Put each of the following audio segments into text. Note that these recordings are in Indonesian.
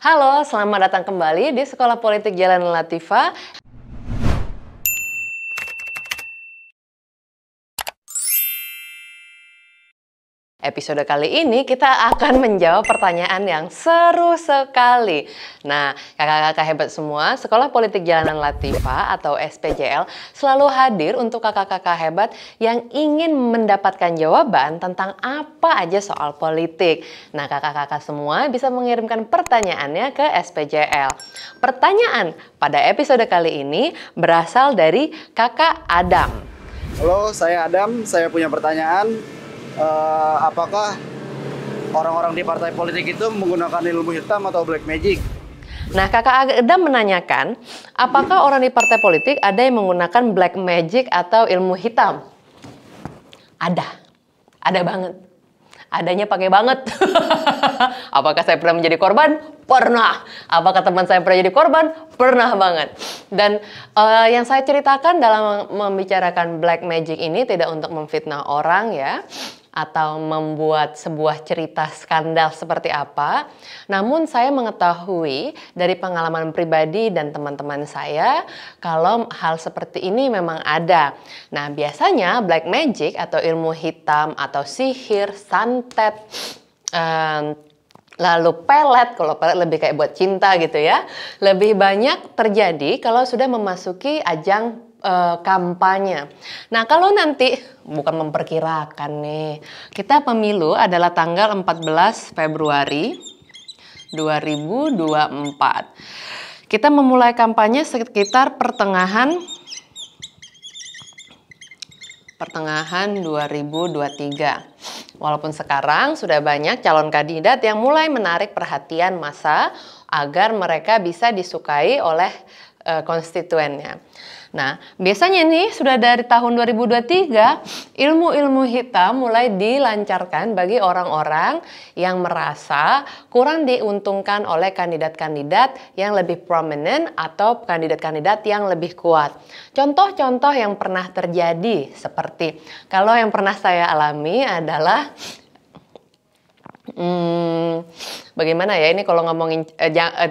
Halo, selamat datang kembali di Sekolah Politik Jalan Latifah. Episode kali ini kita akan menjawab pertanyaan yang seru sekali. Nah, kakak-kakak hebat semua, Sekolah Politik Jalanan Latifah atau SPJL selalu hadir untuk kakak-kakak hebat yang ingin mendapatkan jawaban tentang apa aja soal politik. Nah, kakak-kakak semua bisa mengirimkan pertanyaannya ke SPJL. Pertanyaan pada episode kali ini berasal dari kakak Adam. Halo, saya Adam. Saya punya pertanyaan. Apakah orang-orang di partai politik itu menggunakan ilmu hitam atau black magic? Nah, kakak Adam menanyakan, apakah orang di partai politik ada yang menggunakan black magic atau ilmu hitam? Ada banget. Adanya pakai banget. Apakah saya pernah menjadi korban? Pernah. Apakah teman saya pernah jadi korban? Pernah banget. Dan yang saya ceritakan dalam membicarakan black magic ini tidak untuk memfitnah orang ya, atau membuat sebuah cerita skandal seperti apa. Namun saya mengetahui dari pengalaman pribadi dan teman-teman saya kalau hal seperti ini memang ada. Nah, biasanya black magic atau ilmu hitam atau sihir, santet, lalu pelet, kalau pelet lebih kayak buat cinta gitu ya, lebih banyak terjadi kalau sudah memasuki ajang kampanye. Nah, kalau nanti, bukan memperkirakan nih, kita pemilu adalah tanggal 14 Februari 2024. Kita memulai kampanye sekitar pertengahan 2023. Walaupun sekarang sudah banyak calon kandidat yang mulai menarik perhatian massa agar mereka bisa disukai oleh konstituennya. Nah, biasanya nih sudah dari tahun 2023, ilmu-ilmu hitam mulai dilancarkan bagi orang-orang yang merasa kurang diuntungkan oleh kandidat-kandidat yang lebih prominent atau kandidat-kandidat yang lebih kuat. Contoh-contoh yang pernah terjadi seperti, kalau yang pernah saya alami adalah bagaimana ya ini kalau ngomongin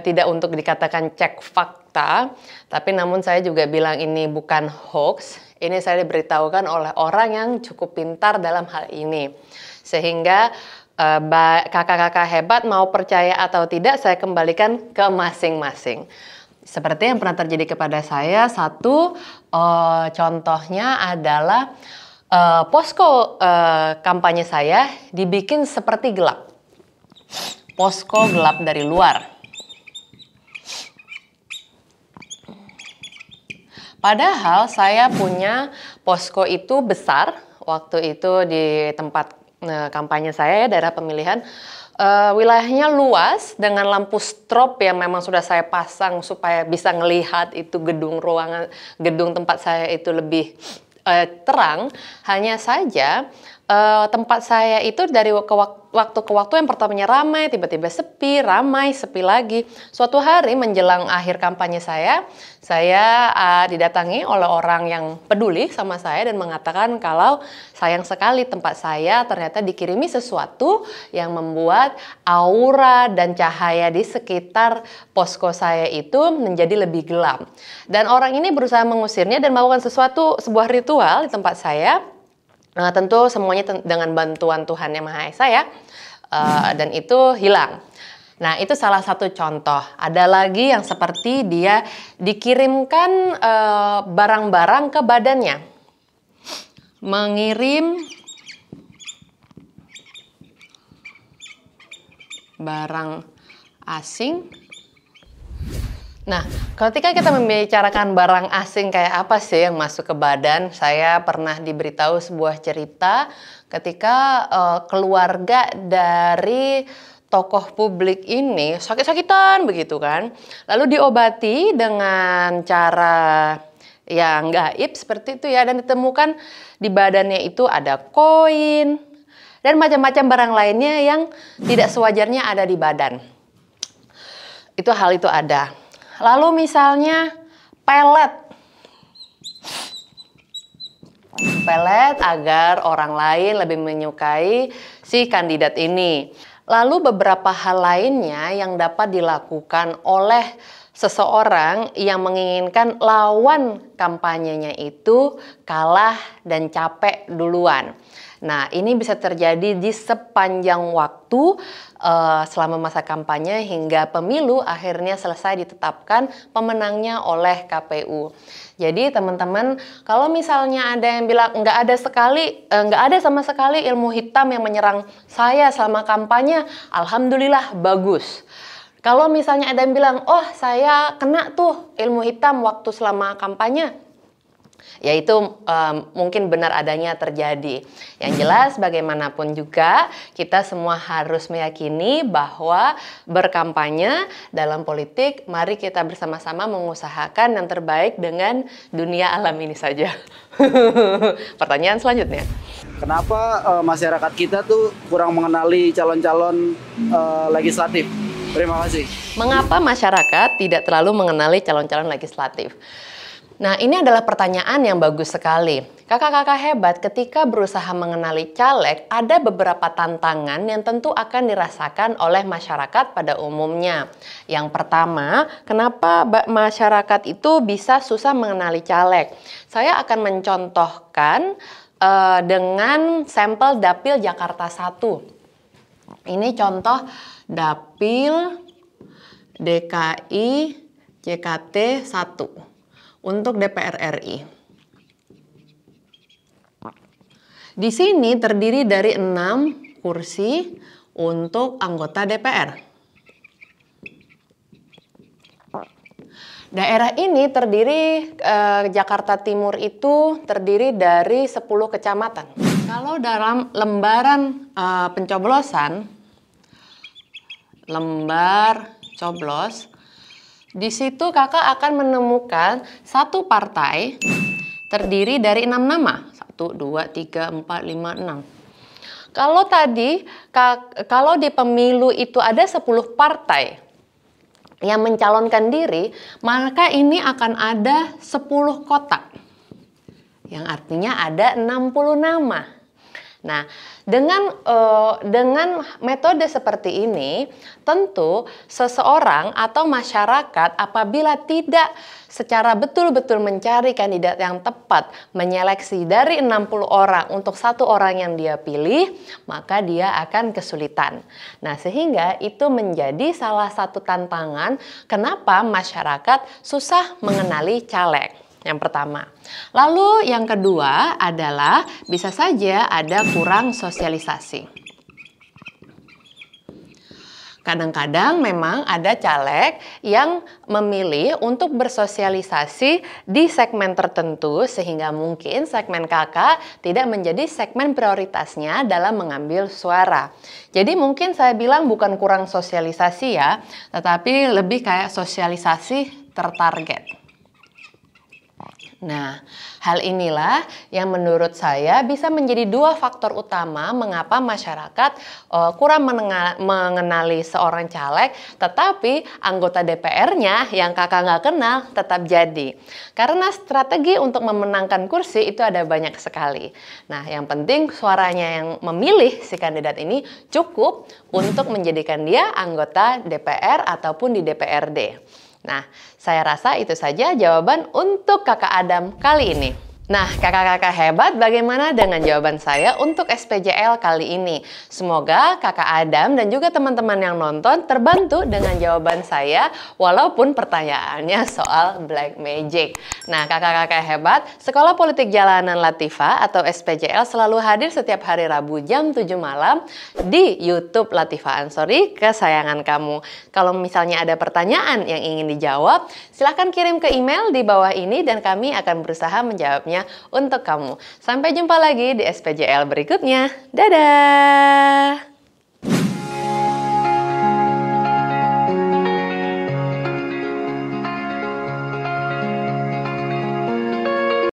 tidak untuk dikatakan cek fakta, tapi namun saya juga bilang ini bukan hoax. Ini saya diberitahukan oleh orang yang cukup pintar dalam hal ini, sehingga kakak-kakak hebat mau percaya atau tidak saya kembalikan ke masing-masing. Seperti yang pernah terjadi kepada saya, satu contohnya adalah posko kampanye saya dibikin seperti gelap. Posko gelap dari luar. Padahal saya punya posko itu besar. Waktu itu di tempat kampanye saya ya, daerah pemilihan. Wilayahnya luas dengan lampu strop yang memang sudah saya pasang supaya bisa ngelihat itu gedung tempat saya itu lebih terang. Hanya saja tempat saya itu dari waktu ke waktu yang pertamanya ramai, tiba-tiba sepi, ramai, sepi lagi. Suatu hari menjelang akhir kampanye saya didatangi oleh orang yang peduli sama saya dan mengatakan kalau sayang sekali tempat saya ternyata dikirimi sesuatu yang membuat aura dan cahaya di sekitar posko saya itu menjadi lebih gelap. Dan orang ini berusaha mengusirnya dan melakukan sebuah ritual di tempat saya. Tentu semuanya dengan bantuan Tuhan Yang Maha Esa ya, dan itu hilang. Nah, itu salah satu contoh. Ada lagi yang seperti dia dikirimkan barang-barang ke badannya. Mengirim barang asing. Nah, ketika kita membicarakan barang asing kayak apa sih yang masuk ke badan, saya pernah diberitahu sebuah cerita ketika keluarga dari tokoh publik ini sakit-sakitan begitu kan. Lalu diobati dengan cara yang gaib seperti itu ya, dan ditemukan di badannya itu ada koin dan macam-macam barang lainnya yang tidak sewajarnya ada di badan. Hal itu ada. Lalu misalnya pelet agar orang lain lebih menyukai si kandidat ini. Lalu beberapa hal lainnya yang dapat dilakukan oleh seseorang yang menginginkan lawan kampanyenya itu kalah dan capek duluan. Nah, ini bisa terjadi di sepanjang waktu selama masa kampanye hingga pemilu akhirnya selesai ditetapkan pemenangnya oleh KPU. Jadi teman-teman, kalau misalnya ada yang bilang nggak ada sama sekali ilmu hitam yang menyerang saya selama kampanye, alhamdulillah bagus. Kalau misalnya ada yang bilang, oh saya kena tuh ilmu hitam waktu selama kampanye, yaitu mungkin benar adanya terjadi. Yang jelas bagaimanapun juga kita semua harus meyakini bahwa berkampanye dalam politik, mari kita bersama-sama mengusahakan yang terbaik dengan dunia alam ini saja. Pertanyaan selanjutnya. Kenapa masyarakat kita tuh kurang mengenali calon-calon legislatif? Terima kasih. Mengapa masyarakat tidak terlalu mengenali calon-calon legislatif? Nah, ini adalah pertanyaan yang bagus sekali. Kakak-kakak hebat, ketika berusaha mengenali caleg, ada beberapa tantangan yang tentu akan dirasakan oleh masyarakat pada umumnya. Yang pertama, kenapa masyarakat itu bisa susah mengenali caleg? Saya akan mencontohkan dengan sampel Dapil Jakarta 1. Ini contoh Dapil DKI JKT 1 untuk DPR RI. Di sini terdiri dari 6 kursi untuk anggota DPR. Daerah ini terdiri, Jakarta Timur itu terdiri dari 10 kecamatan. Kalau dalam lembaran pencoblosan, lembar coblos, di situ kakak akan menemukan satu partai terdiri dari 6 nama. 1, 2, 3, 4, 5, 6. Kalau di pemilu itu ada 10 partai yang mencalonkan diri, maka ini akan ada 10 kotak. Yang artinya ada 60 nama. Nah, dengan metode seperti ini, tentu seseorang atau masyarakat apabila tidak secara betul-betul mencari kandidat yang tepat, menyeleksi dari 60 orang untuk 1 orang yang dia pilih, maka dia akan kesulitan. Nah, sehingga itu menjadi salah satu tantangan kenapa masyarakat susah mengenali caleg. Yang pertama. Lalu yang kedua adalah bisa saja ada kurang sosialisasi. Kadang-kadang memang ada caleg yang memilih untuk bersosialisasi di segmen tertentu sehingga mungkin segmen kakak tidak menjadi segmen prioritasnya dalam mengambil suara. Jadi mungkin saya bilang bukan kurang sosialisasi ya, tetapi lebih kayak sosialisasi tertarget. Nah, hal inilah yang menurut saya bisa menjadi 2 faktor utama mengapa masyarakat kurang mengenali seorang caleg, tetapi anggota DPR-nya yang kakak nggak kenal tetap jadi. Karena strategi untuk memenangkan kursi itu ada banyak sekali. Nah, yang penting suaranya yang memilih si kandidat ini cukup untuk menjadikan dia anggota DPR ataupun di DPRD. Nah, saya rasa itu saja jawaban untuk Kakak Adam kali ini. Nah, kakak-kakak hebat, bagaimana dengan jawaban saya untuk SPJL kali ini? Semoga kakak Adam dan juga teman-teman yang nonton terbantu dengan jawaban saya, walaupun pertanyaannya soal black magic. Nah, kakak-kakak hebat, Sekolah Politik Jalanan Latifah atau SPJL selalu hadir setiap hari Rabu jam 7 malam di YouTube Latifah Ansori, kesayangan kamu. Kalau misalnya ada pertanyaan yang ingin dijawab, silahkan kirim ke email di bawah ini dan kami akan berusaha menjawabnya untuk kamu. Sampai jumpa lagi di SPJL berikutnya. Dadah!